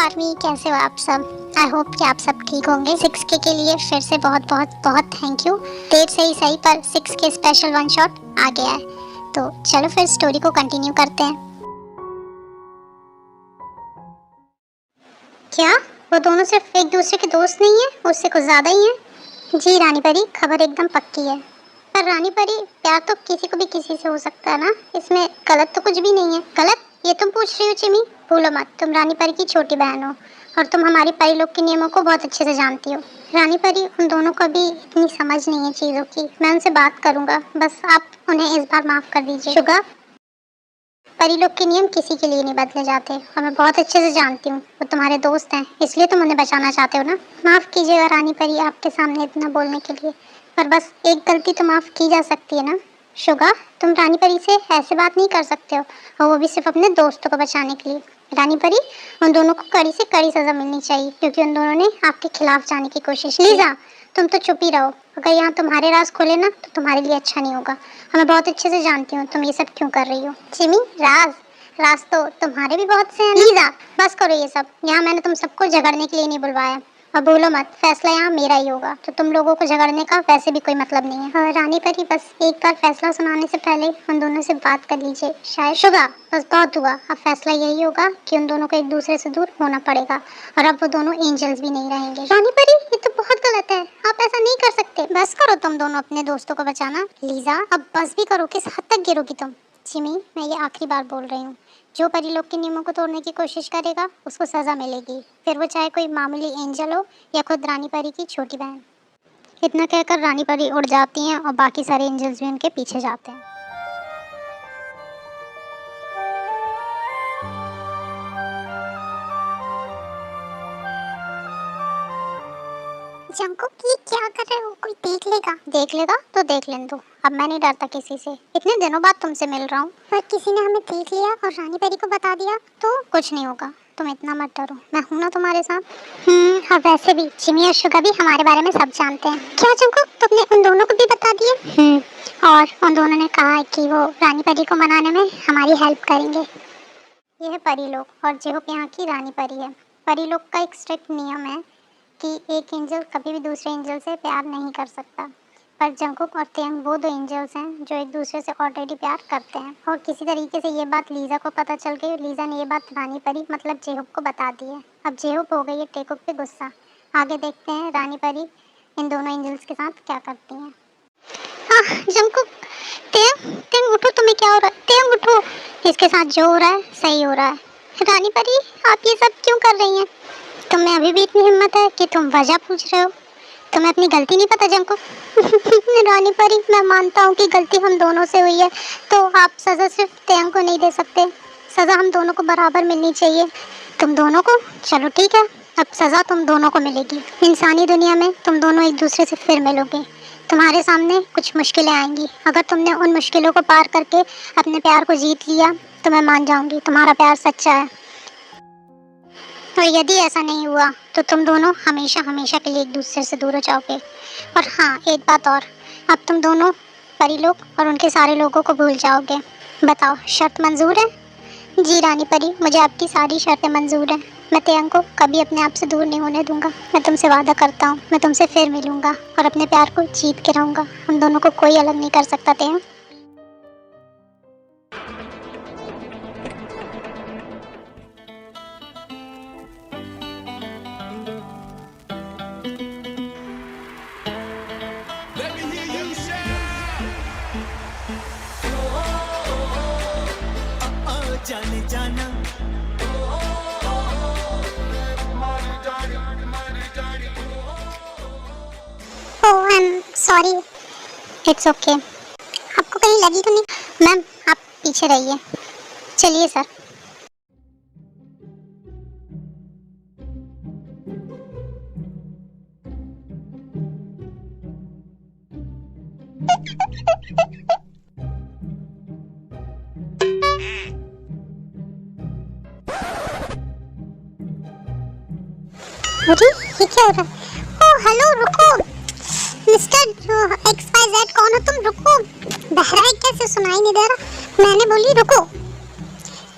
Army, कैसे हो आप सब। आई होप कि आप सब ठीक होंगे। 6K के लिए फिर से बहुत बहुत बहुत थैंक यू। देर से ही सही पर 6K स्पेशल वन शॉट आ गया है। तो चलो फिर स्टोरी को कंटिन्यू करते हैं। क्या वो दोनों सिर्फ एक दूसरे के दोस्त नहीं है, उससे कुछ ज्यादा ही है। जी रानी परी, खबर एकदम पक्की है। पर रानी परी, प्यार तो किसी को भी किसी से हो सकता है ना, इसमें गलत तो कुछ भी नहीं है। गलत ये तुम पूछ रही हो चिमी? भूलो मत, तुम रानी परी की छोटी बहन हो और तुम हमारी परी लोग के नियमों को बहुत अच्छे से जानती हो। रानी परी, उन दोनों को भी इतनी समझ नहीं है चीज़ों की। मैं उनसे बात करूंगा, बस आप उन्हें इस बार माफ़ कर दीजिए। शुगा, परी लोग के नियम किसी के लिए नहीं बदले जाते और मैं बहुत अच्छे से जानती हूँ। वो तुम्हारे दोस्त हैं, इसलिए तुम उन्हें बचाना चाहते हो ना। माफ़ कीजिएगा रानी परी आपके सामने इतना बोलने के लिए, पर बस एक गलती तो माफ़ की जा सकती है ना। शुगा, तुम रानी परी से ऐसे बात नहीं कर सकते हो, और वो भी सिर्फ अपने दोस्तों को बचाने के लिए। रानी परी, उन दोनों को कड़ी से कड़ी सज़ा मिलनी चाहिए, क्योंकि उन दोनों ने आपके खिलाफ जाने की कोशिश की। लीजा, तुम तो चुप ही रहो। अगर यहाँ तुम्हारे राज खोले ना तो तुम्हारे लिए अच्छा नहीं होगा। मैं बहुत अच्छे से जानती हूँ तुम ये सब क्यों कर रही हो। चिमी, राज राज तो तुम्हारे भी बहुत से हैं। लीजा, बस करो ये सब। यहाँ मैंने तुम सबको झगड़ने के लिए नहीं बुलवाया, और भूलो मत, फैसला यहाँ मेरा ही होगा, तो तुम लोगों को झगड़ने का वैसे भी कोई मतलब नहीं है। रानी परी, बस एक बार फैसला सुनाने से पहले उन दोनों से बात कर लीजिए। शायद शुगा, बस बहुत हुआ। अब फैसला यही होगा कि उन दोनों को एक दूसरे से दूर होना पड़ेगा, और अब वो दोनों एंजल्स भी नहीं रहेंगे। रानी परी, ये तो बहुत गलत है, आप ऐसा नहीं कर सकते। बस करो तुम दोनों अपने दोस्तों को बचाना। लीजा, अब बस भी करो, किस हद तक गिरोगी तुम। जिमी, मैं ये आखिरी बार बोल रही हूँ, जो परी लोग के नियमों को तोड़ने की कोशिश करेगा उसको सज़ा मिलेगी, फिर वो चाहे कोई मामूली एंजल हो या खुद रानी परी की छोटी बहन। इतना कहकर रानी परी उड़ जाती हैं और बाकी सारे एंजल्स भी उनके पीछे जाते हैं। जंकुक, ये क्या कर रहे हो? कोई देख लेगा। देख लेगा तो देख लेने दो, अब मैं नहीं डरता किसी से। इतने दिनों बाद तुमसे मिल रहा हूँ, पर किसी ने हमें देख लिया और रानी परी को बता दिया तो कुछ नहीं होगा। तुम इतना मत डरो, मैं हूँ ना तुम्हारे साथ। और वैसे भी चिमी और शुगा भी हमारे बारे में सब जानते हैं। क्या जंकुक, तुमने उन दोनों को भी बता दिया? और उन दोनों ने कहा है कि वो रानी परी को मनाने में हमारी हेल्प करेंगे। ये है परी लोग, और जेहोप यहाँ की रानी परी है। परी लोग का एक स्ट्रिक्ट नियम है कि एक एंजल कभी भी दूसरे एंजल से प्यार नहीं कर सकता, पर जंकुक और तेंग वो दो एंजल्स हैं जो एक दूसरे से ऑलरेडी प्यार करते हैं। और किसी तरीके से ये बात लीजा को पता चल गई, लीजा ने ये बात रानी परी मतलब जेहुप को बता दी है। अब जेहुप हो गई है टेकुक पे गुस्सा। आगे देखते हैं रानी परी इन दोनों एंजल्स के साथ क्या करती हैं। जंकुक, तेंग तेंग उठो, तुम्हें क्या हो रहा है? तेंग उठो, इसके साथ जो हो रहा है सही हो रहा है। रानी परी, आप ये सब क्यों कर रही हैं? तुम्हें अभी भी इतनी हिम्मत है कि तुम वजह पूछ रहे हो? तुम्हें अपनी गलती नहीं पता जंकुक? रानी परी, मैं मानता हूँ कि गलती हम दोनों से हुई है, तो आप सज़ा सिर्फ तेंग को नहीं दे सकते, सज़ा हम दोनों को बराबर मिलनी चाहिए। तुम दोनों को? चलो ठीक है, अब सज़ा तुम दोनों को मिलेगी। इंसानी दुनिया में तुम दोनों एक दूसरे से फिर मिलोगे। तुम्हारे सामने कुछ मुश्किलें आएंगी, अगर तुमने उन मुश्किलों को पार करके अपने प्यार को जीत लिया तो मैं मान जाऊँगी तुम्हारा प्यार सच्चा है। और यदि ऐसा नहीं हुआ तो तुम दोनों हमेशा हमेशा के लिए एक दूसरे से दूर हो जाओगे। और हाँ, एक बात और, अब तुम दोनों परी लोग और उनके सारे लोगों को भूल जाओगे। बताओ, शर्त मंजूर है? जी रानी परी, मुझे आपकी सारी शर्तें मंजूर हैं। मैं तेंग को कभी अपने आप से दूर नहीं होने दूंगा। मैं तुमसे वादा करता हूँ, मैं तुमसे फिर मिलूंगा और अपने प्यार को जीत के रहूँगा। हम दोनों को कोई अलग नहीं कर सकता तेंग। जाने जाना oh, I am sorry. It's okay. आपको कहीं लगी तो नहीं? मैम, आप पीछे रहिए। चलिए सर। अरे, ये क्या हो रहा है? ओह हेलो, रुको। मिस्टर XYZ, कौन हो तुम? रुको। बहरा है, कैसे सुनाई नहीं दे रहा? मैंने बोली रुको।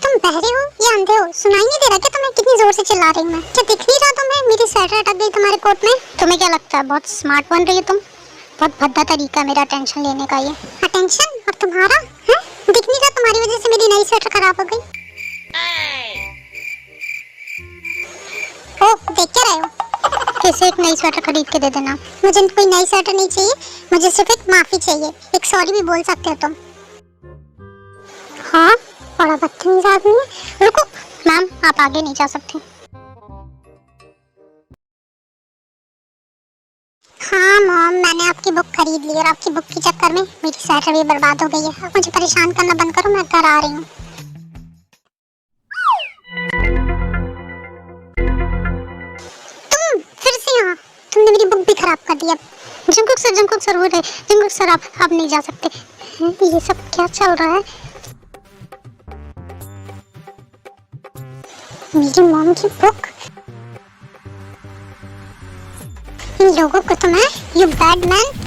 तुम बहरे हो या अंधे हो? सुनाई नहीं दे रहा क्या तुम्हें कितनी जोर से चिल्ला रही हूँ मैं? क्या दिख नहीं रहा तुम्हें? मेरी स्वेटर अटक गई तुम्हारे कोट में। तुम्हें क्या लगता है बहुत स्मार्ट बन रही हो तुम? बहुत भद्दा तरीका है मेरा अटेंशन लेने का ये। अटेंशन? और तुम्हारा है? दिख नहीं रहा तुम्हारी वजह से मेरी नई स्वेटर खराब हो गई। ओ देख क्या रहे हो? कैसे एक नई स्वेटर खरीद के दे देना। मुझे कोई नई स्वेटर नहीं चाहिए, मुझे सिर्फ एक माफी चाहिए। एक सॉरी भी बोल सकते हो तुम। हाँ बड़ा बदतमीज आदमी है। रुको मैम, आप आगे नहीं जा सकते। हाँ मॉम, मैंने आपकी बुक खरीद ली और आपकी बुक के चक्कर में मेरी स्वेटर भी बर्बाद हो गई है। मुझे परेशान करना बंद करो, मैं घर आ रही हूँ। तुम फिर से यहाँ? तुमने मेरी बुक भी खराब कर दी। अब जंकुक सर बोल रहे, जंकुक सर आप नहीं जा सकते। ये सब क्या चल रहा है? मेरी मॉम की बुक, इन लोगों को तो मैं, यू बैड मैन।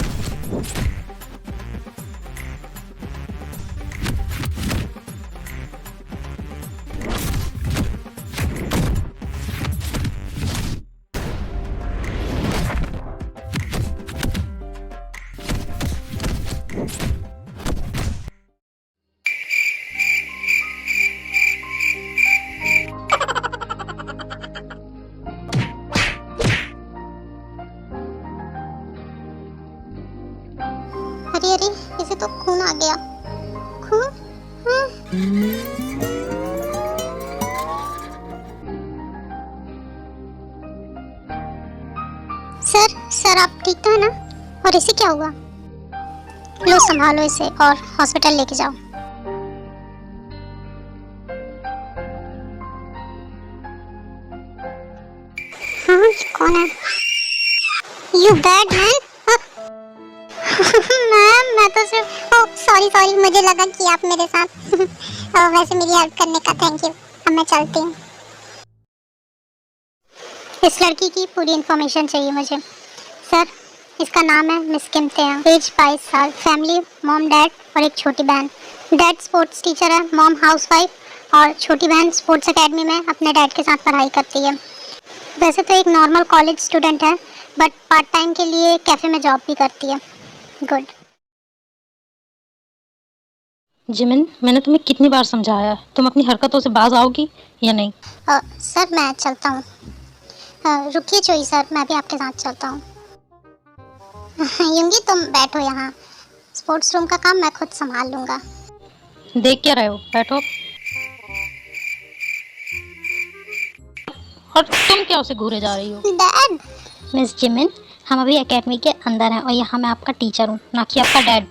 अरे अरे, इसे तो खून आ गया। खून? सर आप ठीक तो है ना? और इसे क्या हुआ? लो संभालो इसे और हॉस्पिटल लेके जाओ। हाँ कौन है? You bad man. मैम मैं तो सिर्फ, ओह सॉरी, मुझे लगा कि आप मेरे साथ वैसे मेरी हेल्प करने का थैंक यू। अब मैं चलती हूँ। इस लड़की की पूरी इन्फॉर्मेशन चाहिए मुझे। सर इसका नाम है मिस किम तेयांग, एज 22 साल, फैमिली मॉम डैड और एक छोटी बहन। डैड स्पोर्ट्स टीचर है, मॉम हाउसवाइफ और छोटी बहन स्पोर्ट्स एकेडमी में अपने डैड के साथ पढ़ाई करती है। वैसे तो एक नॉर्मल कॉलेज स्टूडेंट है, बट पार्ट टाइम के लिए कैफ़े में जॉब भी करती है। गुड। जिमिन, मैंने तुम्हें कितनी बार समझाया, तुम अपनी हरकतों से बाज आओगी या नहीं? सर मैं चलता हूँ। रुकिए चोई सर, मैं भी आपके साथ चलता हूँ। यूंगी तुम बैठो यहाँ, स्पोर्ट्स रूम का काम मैं खुद संभाल लूँगा। देख क्या रहे हो, बैठो। और तुम क्या उसे घूरे जा रही हो? डैड। मिस जिमिन, हम अभी एकेडमी के अंदर हैं और यहाँ मैं आपका टीचर हूँ, ना कि आपका डैड।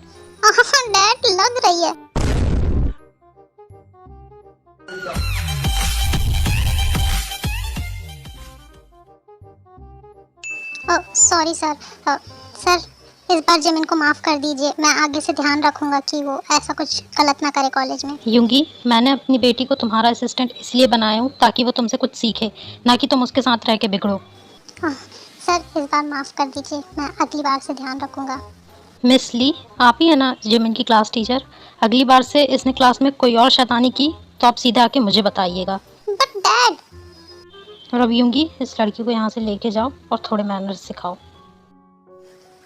डैड लग रही है। Sorry sir. सर इस बार जिमिन को माफ़ कर दीजिए, मैं आगे से ध्यान रखूंगा कि वो ऐसा कुछ गलत ना करे कॉलेज में। यूंगी, मैंने अपनी बेटी को तुम्हारा असिस्टेंट इसलिए बनाया हूँ ताकि वो तुमसे कुछ सीखे, ना कि तुम उसके साथ रह के बिगड़ो। सर इस बार माफ़ कर दीजिए, मैं अगली बार से ध्यान रखूंगा। मिस ली, आप ही है ना जिमिन की क्लास टीचर? अगली बार से इसने क्लास में कोई और शैतानी की तो आप सीधे आके मुझे बताइएगा। But dad. और अब यूंगी, इस लड़की को यहाँ से लेके जाओ और थोड़े मैनर्स सिखाओ।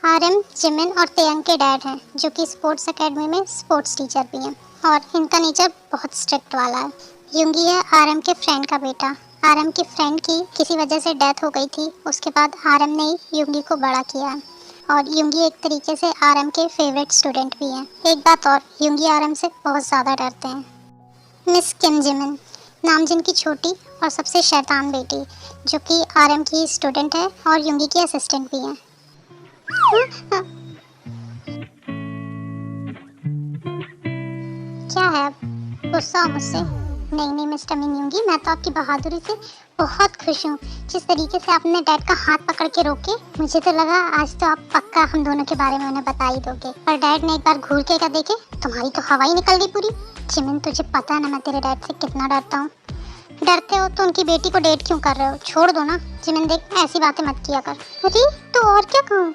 आरएम जिमिन और तेयंग के डैड हैं, जो कि स्पोर्ट्स एकेडमी में स्पोर्ट्स टीचर भी हैं, और इनका नेचर बहुत स्ट्रिक्ट वाला है। यूंगी है आरएम के फ्रेंड का बेटा। आरएम की फ्रेंड की किसी वजह से डेथ हो गई थी, उसके बाद आरएम ने ही यूंगी को बड़ा किया है, और यूंगी एक तरीके से आरएम के फेवरेट स्टूडेंट भी हैं। एक बात और, यूंगी आरएम से बहुत ज़्यादा डरते हैं। मिस किम जिमिन, नाम जिनकी छोटी और सबसे शैतान बेटी, जो कि आरएम की स्टूडेंट है और यूंगी की असिस्टेंट भी है। क्या है अब, गुस्सा हो मुझसे? नहीं मिस्टर मिन्यूंगी, मैं तो आपकी बहादुरी से बहुत खुश हूँ। जिस तरीके से आपने डैड का हाथ पकड़ के रोके, मुझे तो लगा आज तो आप पक्का हम दोनों के बारे में उन्हें बता ही दोगे। पर डैड ने एक बार घूर के क्या देखे, तुम्हारी तो हवा ही निकल गई पूरी। जिमिन तुझे पता है ना मैं तेरे डैड से कितना डरता हूँ। डरते हो तो उनकी बेटी को डेट क्यों कर रहे हो? छोड़ दो ना जिमिन, देख ऐसी बातें मत किया कर। अरे तो और क्या कहूँ?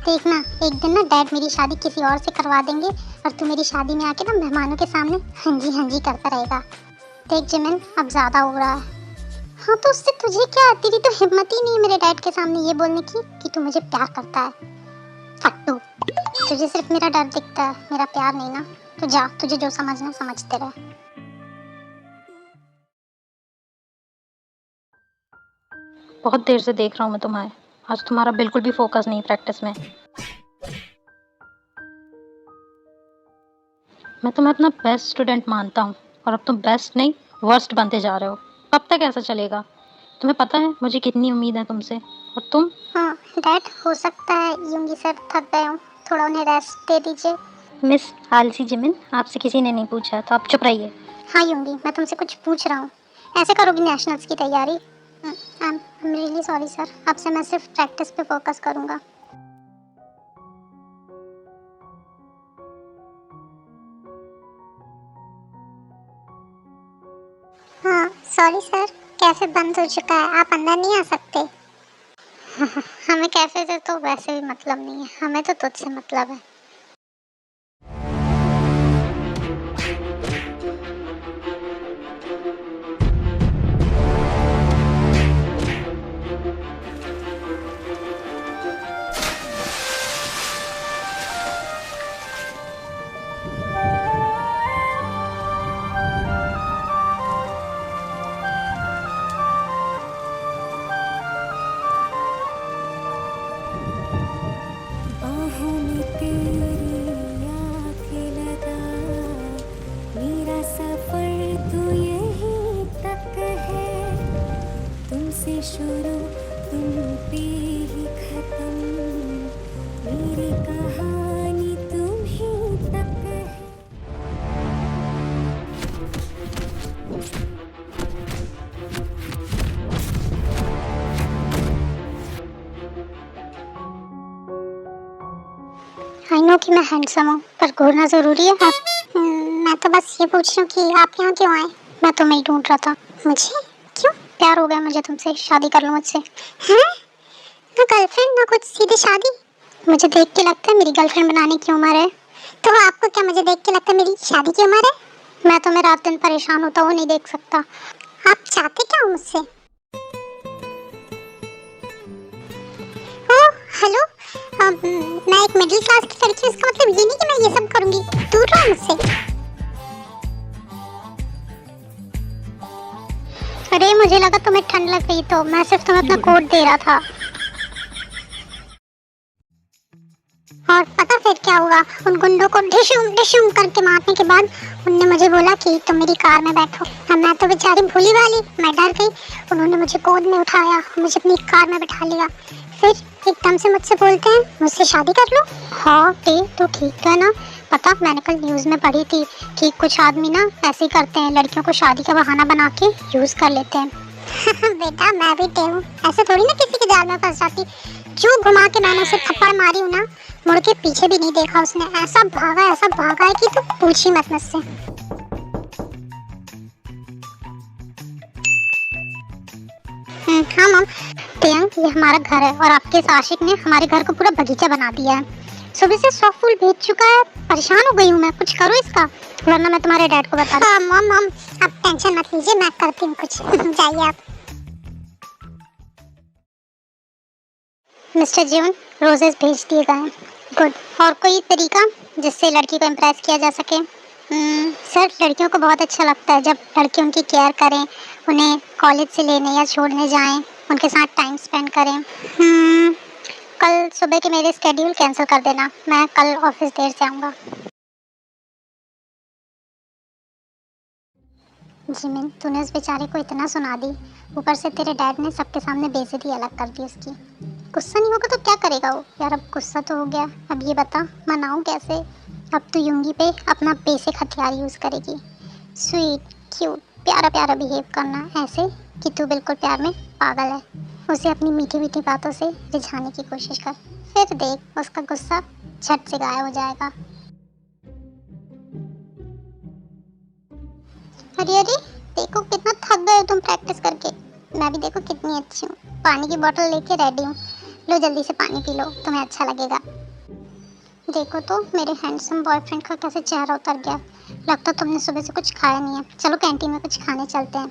देखना एक दिन ना डैड मेरी शादी किसी और से करवा देंगे, और तू मेरी शादी में आके ना मेहमानों के सामने हाँ जी करता रहेगा। देख जिमिन, अब ज़्यादा हो रहा है। हाँ तो उससे तुझे क्या, तेरी तो हिम्मत ही नहीं है मेरे डैड के सामने ये बोलने की कि तू मुझे प्यार करता है। फट्टू, तुझे सिर्फ मेरा डर दिखता है, मेरा प्यार नहीं ना। तो जा, तुझे जो समझना समझते रह। बहुत देर से देख रहा हूँ मैं तुम्हें, आज तुम्हारा बिल्कुल भी फोकस नहीं प्रैक्टिस में। मैं तुम्हें अपना बेस्ट स्टूडेंट मानता हूँ और अब तुम बेस्ट नहीं वर्स्ट बनते जा रहे हो। कब तक ऐसा चलेगा? तुम्हें पता है मुझे कितनी उम्मीद है तुमसे, और तुम। हाँ डैड, हो सकता है यूंगी सर थक गए हूँ, थोड़ा उन्हें रेस्ट दे दीजिए। मिस आलसी जिमिन, आपसे किसी ने नहीं पूछा तो आप चुप रहिए। हाँ यूंगी, मैं तुमसे कुछ पूछ रहा हूँ। ऐसे करोगी नेशनल्स की तैयारी? I am really sorry sir, अब से मैं सिर्फ प्रैक्टिस पे फोकस करूँगा। हाँ सॉरी सर, कैफे बंद हो चुका है, आप अंदर नहीं आ सकते। हमें कैफे से तो वैसे भी मतलब नहीं है, हमें तो तुझसे मतलब है। बाहों में तेरी आँखें लगा, मेरा सफर तो यहीं तक है। तुमसे शुरू तुम पे ही खत्म, मेरी कहानी तुम ही तक है। आई नो कि मैं हैंडसम हूँ, पर घूरना जरूरी है। मैं तो बस ये पूछ रही हूँ कि आप यहाँ क्यों आए? मैं तुम्हें ही ढूंढ रहा था। मुझे? क्यों? प्यार हो गया मुझे तुमसे, शादी कर लो मुझसे। हैं? ना गर्लफ्रेंड ना कुछ, सीधे शादी? मुझे देख के लगता है मेरी गर्लफ्रेंड बनाने की उम्र है। तो आपको क्या मुझे देख के लगता है मेरी शादी की उम्र है? मैं तो मेरा रात दिन परेशान होता हुआ नहीं देख सकता। आप चाहते क्या हो मुझसे? ओ हेलो, मैं एक मिडिल क्लास की लड़की हूँ, इसका मतलब ये नहीं कि मैं ये सब करूंगी। दूर रहो मुझसे। अरे मुझे लगा तुम्हें ठंड लग गई, तो मैं सिर्फ तुम्हें अपना कोट दे रहा था। और पता फिर क्या हुआ? उन गुंडों को डिशुम करके मारने के बाद उनने मुझे बोला कि तुम मेरी कार में बैठो। अब मैं तो बेचारी भोली वाली, मैं डर गई। उन्होंने मुझे गोद में उठाया, मुझे अपनी कार में बैठा लिया। फिर एकदम से मुझसे बोलते हैं मुझसे शादी कर लो। हाँ तो ठीक है ना। पता, मैंने कल न्यूज़ में पढ़ी थी कि कुछ आदमी ना ऐसे ही करते हैं, लड़कियों को शादी का बहाना बना के यूज़ कर लेते हैं। बेटा मैं भी हूँ, ऐसे थोड़ी ना किसी के जाल में फंस जाती। जो घुमा के मैंने उसे थप्पड़ मारी हूँ ना, मुड़ के पीछे भी नहीं देखा उसने। ऐसा भागा है कि तू पूछ ही मत मुझसे। हाँ मम, प्रियंक ये हमारा घर है और आपके इस आशिक ने हमारे घर को पूरा बगीचा बना दिया है। सुबह से 100 फूल बेच चुका है, परेशान हो गई हूँ मैं। कुछ करो इसका, वरना मैं तुम्हारे डैड को बता दूँ। मम आप टेंशन मत लीजिए, मैं करती हूँ कुछ। जाइए आप। मिस्टर जीवन, रोजेस भेज दिए गए हैं। गुड। और कोई तरीका जिससे लड़की को इम्प्रेस किया जा सके? सर लड़कियों को बहुत अच्छा लगता है जब लड़के उनकी केयर करें, उन्हें कॉलेज से लेने या छोड़ने जाएं, उनके साथ टाइम स्पेंड करें। कल सुबह के मेरे स्केड्यूल कैंसिल कर देना, मैं कल ऑफिस देर से आऊँगा। जिमिन, तूने उस बेचारे को इतना सुना दी, ऊपर से तेरे डैड ने सबके सामने बेइज्जती अलग कर दी उसकी। गुस्सा नहीं होगा तो क्या करेगा वो? यार अब गुस्सा तो हो गया, अब ये बता मनाऊं कैसे? अब तू यूंगी पे अपना बेसिक हथियार यूज़ करेगी। स्वीट क्यूट प्यारा प्यारा बिहेव करना, ऐसे कि तू बिल्कुल प्यार में पागल है। उसे अपनी मीठी मीठी बातों से रिझाने की कोशिश कर, फिर देख उसका गुस्सा झट से गायब हो जाएगा। अरे अरे, देखो कितना थक गए हो तुम प्रैक्टिस करके। मैं भी देखो कितनी अच्छी हूँ, पानी की बोतल लेके रेडी हूँ। लो जल्दी से पानी पी लो, तुम्हें अच्छा लगेगा। देखो तो मेरे हैंडसम बॉयफ्रेंड का कैसे चेहरा उतर गया। लगता तुमने सुबह से कुछ खाया नहीं है। चलो कैंटीन में कुछ खाने चलते हैं।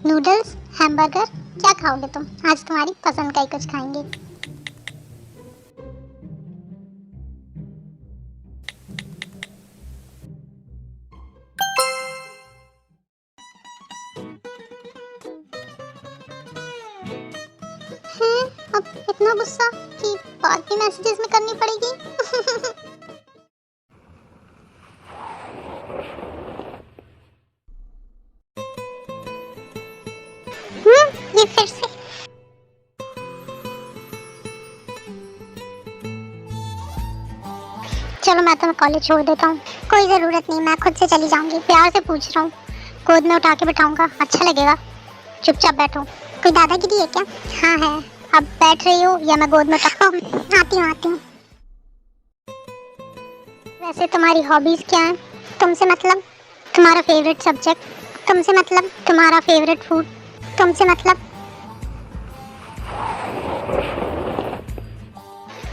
नूडल्स, हैमबर्गर, क्या खाओगे तुम? आज तुम्हारी पसंद का ही कुछ खाएंगे। हैं? अब इतना गुस्सा कि बात भी मैसेजेस में करनी पड़ेगी। ये फिर से। चलो मैं तुम्हें कॉलेज छोड़ देता हूँ। कोई ज़रूरत नहीं, मैं खुद से चली जाऊंगी। प्यार से पूछ रहा हूँ, गोद में उठा के बिठाऊंगा, अच्छा लगेगा? चुपचाप बैठो। कोई दादागिरी है क्या? हाँ है। अब बैठ रही हो या मैं गोद में उठा? आती हूँ। वैसे तुम्हारी हॉबीज क्या है? तुमसे मतलब तुम्हारा फेवरेट सब्जेक्ट, तुमसे मतलब तुम्हारा फेवरेट फूड, तुमसे मतलब।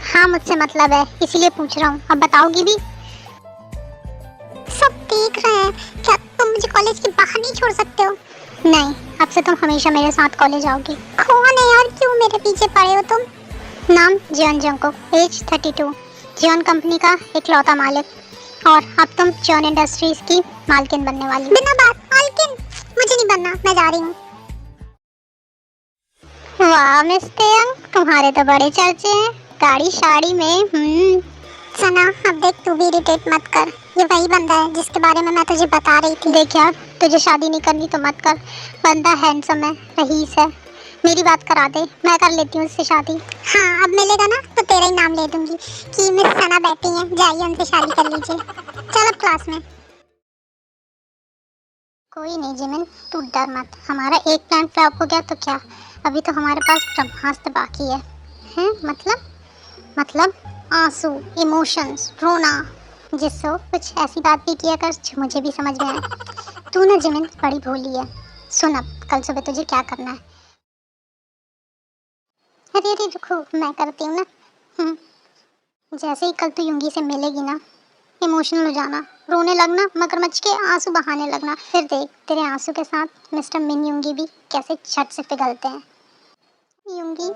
हाँ मुझसे मतलब है, इसीलिए पूछ रहा हूँ। अब बताओगी भी? सब देख रहे हैं। क्या तुम मुझे कॉलेज के बाहर नहीं छोड़ सकते हो? नहीं, अब से तुम हमेशा मेरे साथ कॉलेज आओगी। कौन है यार, क्यों मेरे पीछे पड़े हो तुम? नाम Jeon Jungkook, as 32, Jeon company का इकलौता मालिक, और अब तुम जियोन इंडस्ट्रीज की मालकिन बनने वाली। बिना बात मालकिन? मुझे नहीं बनना, मैं जा रही हूँ। वाह मिस्टर यंग, तुम्हारे तो बड़े चर्चे हैं गाड़ी शाड़ी में। सना अब देख, तू भी इरिटेट मत कर। ये वही बंदा है जिसके बारे में मैं तुझे बता रही थी। देख यार, तुझे शादी नहीं करनी तो मत कर। बंदा हैंडसम है, रईस है, मेरी बात करा दे, मैं कर लेती हूँ उससे शादी। हाँ अब मिलेगा ना तो तेरा ही नाम ले दूंगी कि मिस सना बैठी हैं, जाइए उनसे शादी कर लीजिए। चल अब क्लास में। कोई नहीं जिमिन, तू डर मत। हमारा एक प्लान फ्लॉप हो गया तो क्या, अभी तो हमारे पास ब्रह्मास्त्र बाकी है। हैं मतलब आंसू, इमोशंस, रोना। जिससे कुछ ऐसी बात भी किया कर जो मुझे भी समझ में आए। तू ना जिमिन बड़ी भोली है। सुन, अब कल सुबह तुझे क्या करना है। अरे रुको, मैं करती हूँ ना। जैसे ही कल तू युंगी से मिलेगी ना, इमोशनल हो जाना, रोने लगना, मगरमच्छ के आंसू बहाने लगना। फिर देख तेरे आंसू के साथ मिस्टर मिन युंगी भी कैसे झट से पिघलते हैं। युंगी,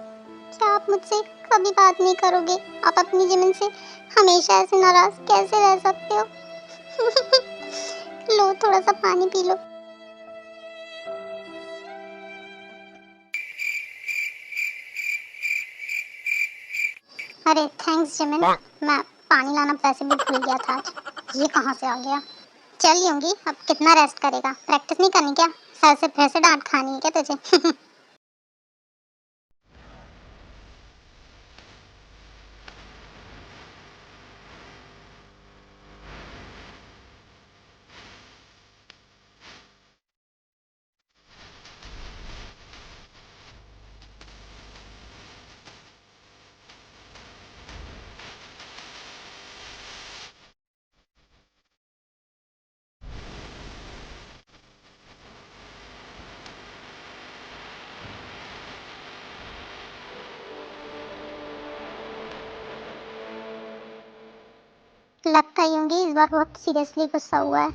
क्या आप मुझसे कभी बात नहीं करोगे? आप अपनी जिमिन से हमेशा ऐसे नाराज कैसे रह सकते हो? लो थोड़ा सा पानी पी लो। अरे थैंक्स जिमिन, मैं पानी लाना वैसे भी भूल गया था आज। ये कहाँ से आ गया? चल युंगी, अब कितना रेस्ट करेगा? प्रैक्टिस नहीं करनी क्या? सर से फिर से डांट खानी है क्या तुझे? लगता है युंगी इस बार बहुत सीरियसली गुस्सा हुआ है।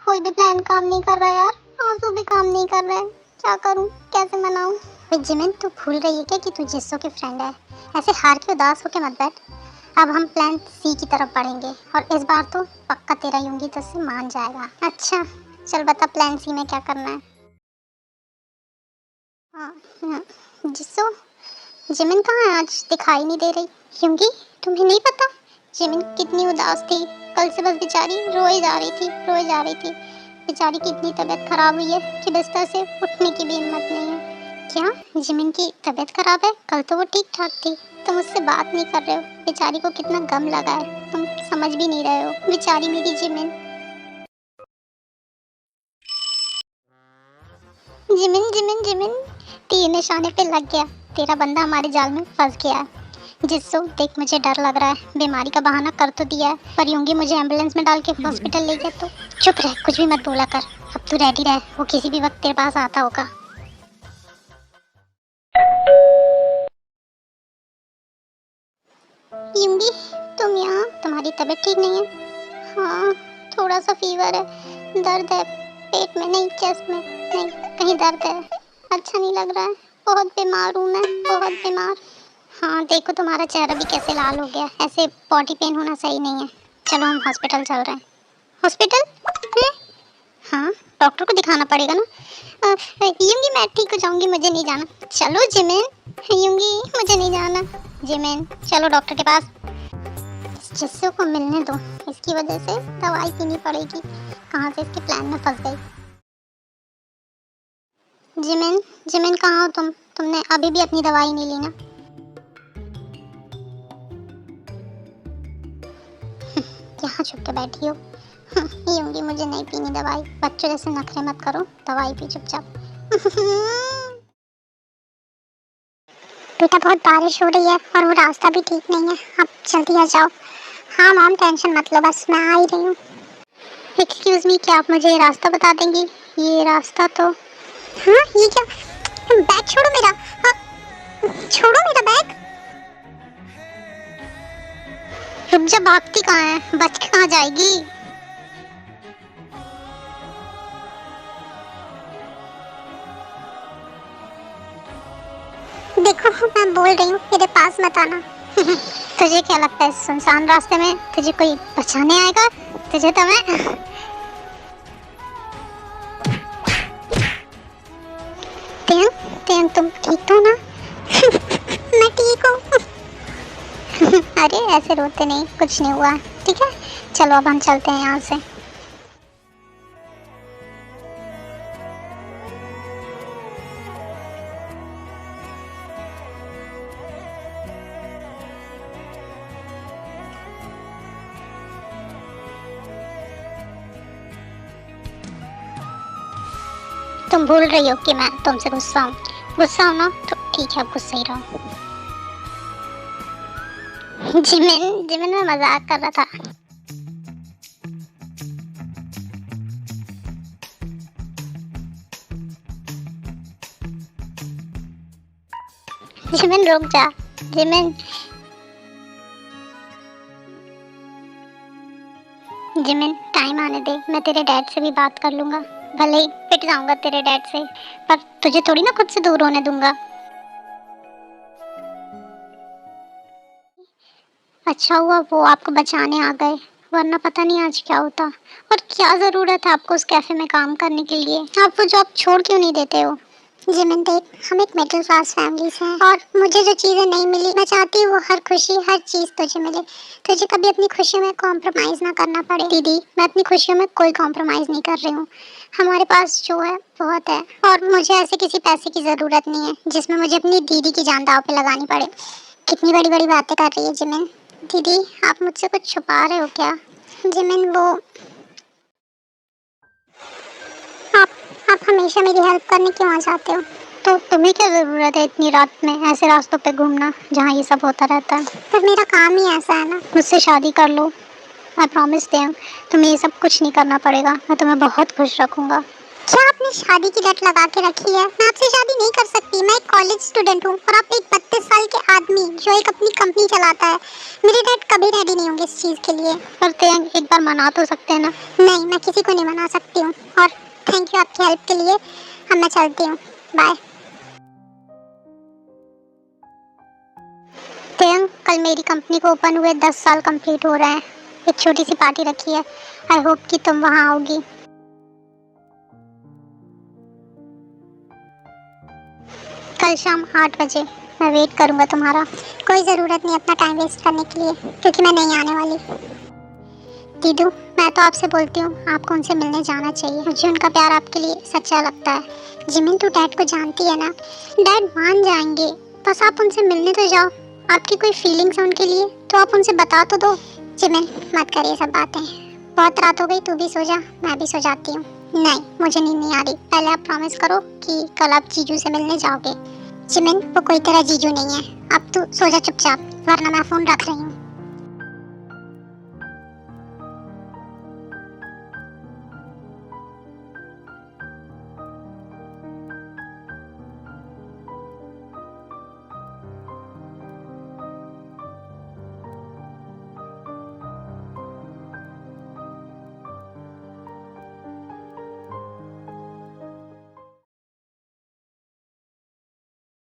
कोई भी प्लान काम नहीं कर रहा यार, आंसू भी काम नहीं कर रहे हैं। क्या करूं, कैसे मनाऊं? जिमिन तू भूल रही है क्या कि तू जिस्सो की फ्रेंड है? ऐसे हार के उदास होके मत बैठ। अब हम प्लान सी की तरफ बढ़ेंगे और इस बार तो पक्का तेरा युंगी तुझसे मान जाएगा। अच्छा चल बता, प्लान सी में क्या करना है? हाँ, जिस्सो, जिमिन कहाँ है? आज दिखाई नहीं दे रही। युंगी तुम्हें नहीं पता जिमिन कितनी उदास थी? कल से बस बेचारी रोए जा रही थी। बेचारी की इतनी तबीयत खराब हुई है कि बिस्तर से उठने की भी हिम्मत नहीं है। क्या जिमिन की तबीयत खराब है? कल तो वो ठीक ठाक थी। तुम उससे बात नहीं कर रहे हो? बेचारी को कितना गम लगा है, तुम समझ भी नहीं रहे हो। बेचारी मेरी जिमिन। जिमिन जिमिन जिमिन, तीर निशाने पे लग गया। तेरा बंदा हमारे जाल में फंस गया है। जिससे देख मुझे डर लग रहा है। बीमारी का बहाना कर तो दिया है, पर यूंगी मुझे एम्बुलेंस में डाल के हॉस्पिटल ले गया तो। चुप रह, कुछ भी मत बोला कर। अब तू रेडी रह, वो किसी भी वक्त तेरे पास आता होगा। यूंगी तुम यहाँ, तबीयत ठीक नहीं है। हाँ, थोड़ा सा फीवर है, दर्द है पेट में, नहीं चेस्ट में, नहीं कहीं दर्द है, अच्छा नहीं लग रहा है, बहुत बीमार हूँ मैं, बहुत बीमार। हाँ देखो तुम्हारा चेहरा भी कैसे लाल हो गया, ऐसे बॉडी पेन होना सही नहीं है। चलो हम हॉस्पिटल चल रहे हैं। हॉस्पिटल? हाँ डॉक्टर को दिखाना पड़ेगा ना। यूंगी मैं ठीक हो जाऊंगी, मुझे नहीं जाना। चलो जिमिन, यूंगी मुझे नहीं जाना। जिमिन चलो डॉक्टर के पास। जिससे को मिलने दो, इसकी वजह से दवाई पीनी पड़ेगी। कहाँ से इसके प्लान में फंस गई। जिमिन, जिमिन कहाँ हो तुम? तुमने अभी भी अपनी दवाई नहीं ली ना? यहाँ छुप के बैठी हो। यूंगी मुझे नहीं पीनी दवाई। बच्चों जैसे नखरे मत करो, दवाई पी चुपचाप। बेटा बहुत बारिश हो रही है और वो रास्ता भी ठीक नहीं है, आप जल्दी आ जाओ। हाँ मॉम टेंशन मत लो, बस मैं आ ही रही हूँ। एक्सक्यूज मी, क्या आप मुझे ये रास्ता बता देंगी? ये रास्ता तो हाँ ये क्या, बैग छोड़ो मेरा। हाँ, छोड़ो मेरा बैग। रुक जा, भागती कहाँ है? बच के कहाँ जाएगी? देखो मैं बोल रही हूँ मेरे पास मत आना। तुझे क्या लगता है सुनसान रास्ते में तुझे कोई बचाने आएगा? तुझे तो मैं तेन, तेन तुम ठीक हो ना? मैं ठीक हूँ। अरे ऐसे रोते नहीं, कुछ नहीं हुआ, ठीक है? चलो अब हम चलते हैं यहाँ से। तुम भूल रही हो कि मैं तुमसे गुस्सा हूँ। गुस्सा हो ना तो ठीक है, अब गुस्सा ही रहो। जिमिन, जिमिन मैं मजाक कर रहा था। जिमिन रुक जा। जिमिन, जिमिन टाइम आने दे, मैं तेरे डैड से भी बात कर लूंगा। भले ही पिट जाऊंगा तेरे डैड से, पर तुझे थोड़ी ना खुद से दूर होने दूंगा। अच्छा हुआ वो आपको बचाने आ गए, वरना पता नहीं आज क्या होता। और क्या ज़रूरत है आपको उस कैफ़े में काम करने के लिए? आप वो जॉब छोड़ क्यों नहीं देते हो? जिमिन देख, हम एक मिडिल क्लास फैमिली से हैं और मुझे जो चीज़ें नहीं मिली, मैं चाहती हूँ वो हर खुशी, हर चीज़ तुझे मिले। तुझे कभी अपनी खुशियों में कॉम्प्रोमाइज़ ना करना पड़े। दीदी मैं अपनी खुशियों में कोई कॉम्प्रोमाइज़ नहीं कर रही हूँ। हमारे पास जो है बहुत है और मुझे ऐसे किसी पैसे की ज़रूरत नहीं है जिसमें मुझे अपनी दीदी की जान दांव पे लगानी पड़े। कितनी बड़ी बड़ी बातें कर रही है जिमिन। दीदी आप मुझसे कुछ छुपा रहे हो क्या? जिमिन वो आप हमेशा मेरी हेल्प करने क्यों आ जाते हो? तो तुम्हें क्या ज़रूरत है इतनी रात में ऐसे रास्तों पे घूमना जहाँ ये सब होता रहता है? पर मेरा काम ही ऐसा है ना। मुझसे शादी कर लो, मैं प्रॉमिस दे हूँ तुम्हें ये सब कुछ नहीं करना पड़ेगा। मैं तुम्हें बहुत खुश रखूँगा। क्या आपने शादी की लत लगा के रखी है? मैं आपसे शादी नहीं कर सकती, मैं एक कॉलेज स्टूडेंट हूँ और आप एक 32 साल के आदमी जो एक अपनी कंपनी चलाता है। मेरे डैड कभी रेडी नहीं होंगे इस चीज़ के लिए। करते हैं, एक बार मना तो सकते हैं ना? नहीं, मैं किसी को नहीं मना सकती हूँ। और थैंक यू आपकी हेल्प के लिए। अब मैं चलती हूँ, बाय। तेंग, कल मेरी कंपनी को ओपन हुए 10 साल कंप्लीट हो रहे हैं। एक छोटी सी पार्टी रखी है, आई होप कि तुम वहाँ आओगी। कल शाम 8 बजे मैं वेट करूँगा तुम्हारा। कोई ज़रूरत नहीं अपना टाइम वेस्ट करने के लिए, क्योंकि मैं नहीं आने वाली। दीदू मैं तो आपसे बोलती हूँ आपको उनसे मिलने जाना चाहिए। मुझे उनका प्यार आपके लिए सच्चा लगता है। जिमिन तू डैड को जानती है ना, डैड मान जाएंगे, बस आप उनसे मिलने तो जाओ। आपकी कोई फीलिंग्स है उनके लिए तो आप उनसे बता तो दो। जिमिन मत करिए सब बातें, बहुत रात हो गई, तू भी सो जा, मैं भी सो जाती हूँ। नहीं मुझे नींद नहीं आ रही। पहले आप प्रॉमिस करो कि कल आप जीजू से मिलने जाओगे। जिमिन वो कोई तेरा जीजू नहीं है, अब तू सो जा चुपचाप, वरना मैं फ़ोन रख रही हूँ।